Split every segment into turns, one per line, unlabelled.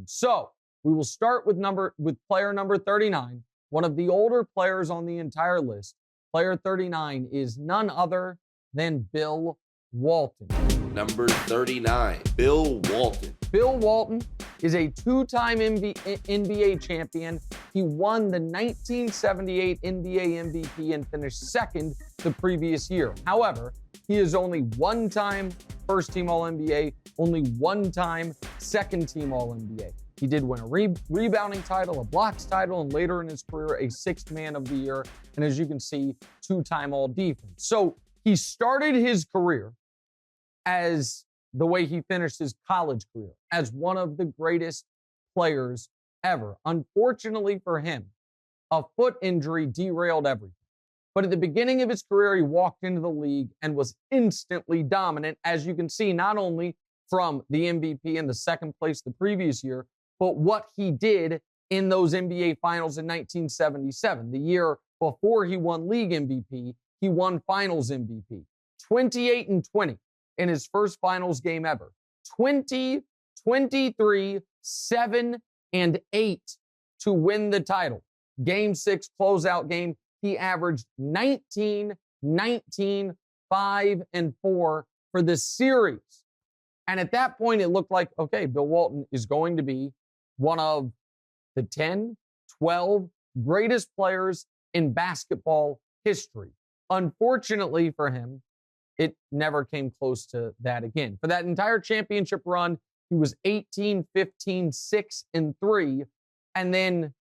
So we will start with player number 39, one of the older players on the entire list. Player 39 is none other than Bill Walton.
Number 39, Bill Walton.
Bill Walton is a two-time NBA champion. He won the 1978 NBA MVP and finished second the previous year. However, he is only one-time first-team All-NBA, only one-time second-team All-NBA. He did win a rebounding title, a blocks title, and later in his career, a sixth man of the year. And as you can see, two-time All-Defense. So he started his career as the way he finished his college career, as one of the greatest players ever. Unfortunately for him, a foot injury derailed everything. But at the beginning of his career, he walked into the league and was instantly dominant, as you can see, not only from the MVP and the second place the previous year, but what he did in those NBA Finals in 1977. The year before he won league MVP, he won Finals MVP. 28-20 in his first Finals game ever. 20, 23, 7, and 8 to win the title. Game 6 closeout game. He averaged 19, 19, 5, and 4 for the series. And at that point, it looked like, okay, Bill Walton is going to be one of the 10, 12 greatest players in basketball history. Unfortunately for him, it never came close to that again. For that entire championship run, he was 18, 15, 6, and 3, and then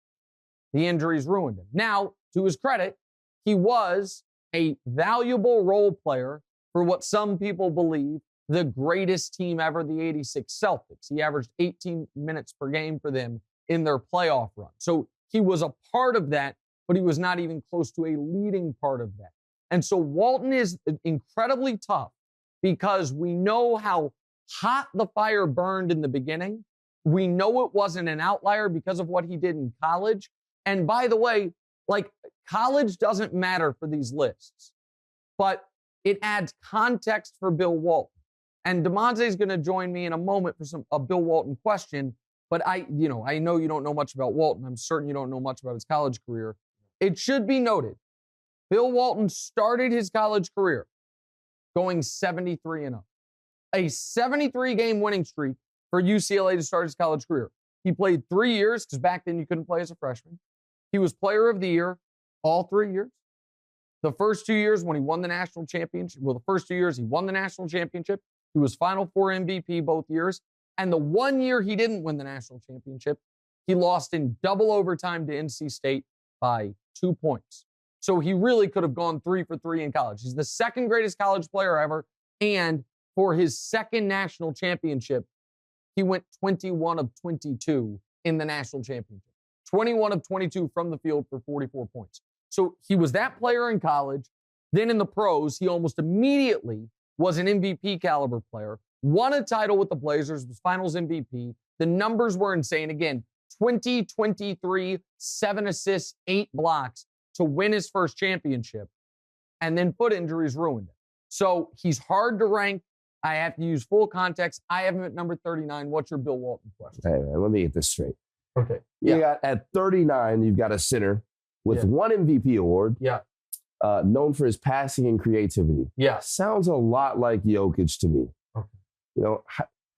the injuries ruined him. Now, to his credit, he was a valuable role player for what some people believe the greatest team ever, the '86 Celtics. He averaged 18 minutes per game for them in their playoff run. So he was a part of that, but he was not even close to a leading part of that. And so Walton is incredibly tough because we know how hot the fire burned in the beginning. We know it wasn't an outlier because of what he did in college. And by the way, like, college doesn't matter for these lists, but it adds context for Bill Walton. And DeMonte is going to join me in a moment for a Bill Walton question. But I know you don't know much about Walton. I'm certain you don't know much about his college career. It should be noted, Bill Walton started his college career going 73-0. A 73-game winning streak for UCLA to start his college career. He played 3 years, because back then you couldn't play as a freshman. He was player of the year all 3 years. The first 2 years when he won the national championship, the first 2 years he won the national championship. He was Final Four MVP both years. And the 1 year he didn't win the national championship, he lost in double overtime to NC State by 2 points. So he really could have gone 3 for 3 in college. He's the second greatest college player ever. And for his second national championship, he went 21 of 22 in the national championship. 21 of 22 from the field for 44 points. So he was that player in college. Then in the pros, he almost immediately was an MVP caliber player, won a title with the Blazers, was Finals MVP. The numbers were insane. Again, 20, 23, 7 assists, 8 blocks to win his first championship. And then foot injuries ruined it. So he's hard to rank. I have to use full context. I have him at number 39. What's your Bill Walton question?
Hey, man, let me get this straight.
Okay.
You got at 39, you've got a center with one MVP award.
Yeah.
Known for his passing and creativity.
Yeah.
Sounds a lot like Jokic to me.
Okay.
You know,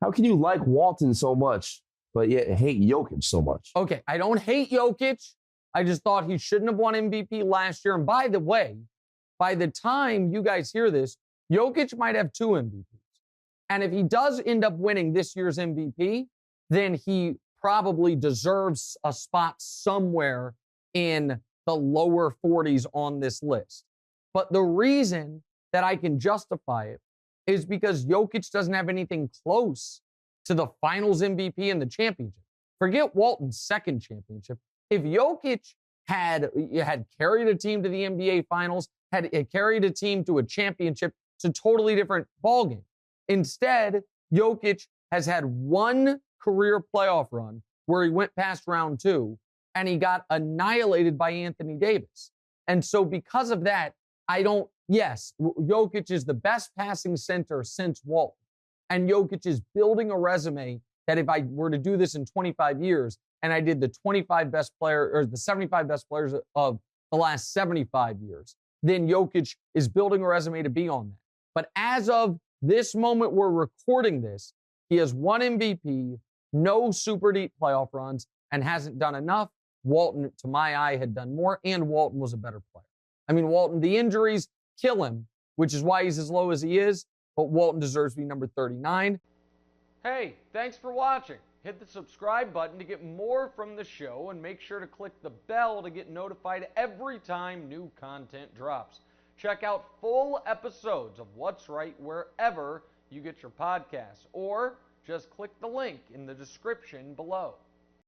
how can you like Walton so much, but yet hate Jokic so much?
Okay, I don't hate Jokic. I just thought he shouldn't have won MVP last year. And by the way, by the time you guys hear this, Jokic might have 2 MVPs. And if he does end up winning this year's MVP, then he probably deserves a spot somewhere in the lower 40s on this list. But the reason that I can justify it is because Jokic doesn't have anything close to the Finals MVP and the championship. Forget Walton's second championship. If Jokic had carried a team to the NBA Finals, had carried a team to a championship, it's a totally different ballgame. Instead, Jokic has had one career playoff run where he went past round 2 and he got annihilated by Anthony Davis. And so because of that, Jokic is the best passing center since Walton. And Jokic is building a resume that if I were to do this in 25 years and I did the 25 best player or the 75 best players of the last 75 years, then Jokic is building a resume to be on that. But as of this moment we're recording this, he has one MVP, no super deep playoff runs, and hasn't done enough. Walton, to my eye, had done more, and Walton was a better player. I mean, Walton, the injuries kill him, which is why he's as low as he is, but Walton deserves to be number 39. Hey, thanks for watching. Hit the subscribe button to get more from the show, and make sure to click the bell to get notified every time new content drops. Check out full episodes of What's Right wherever you get your podcasts, or just click the link in the description below.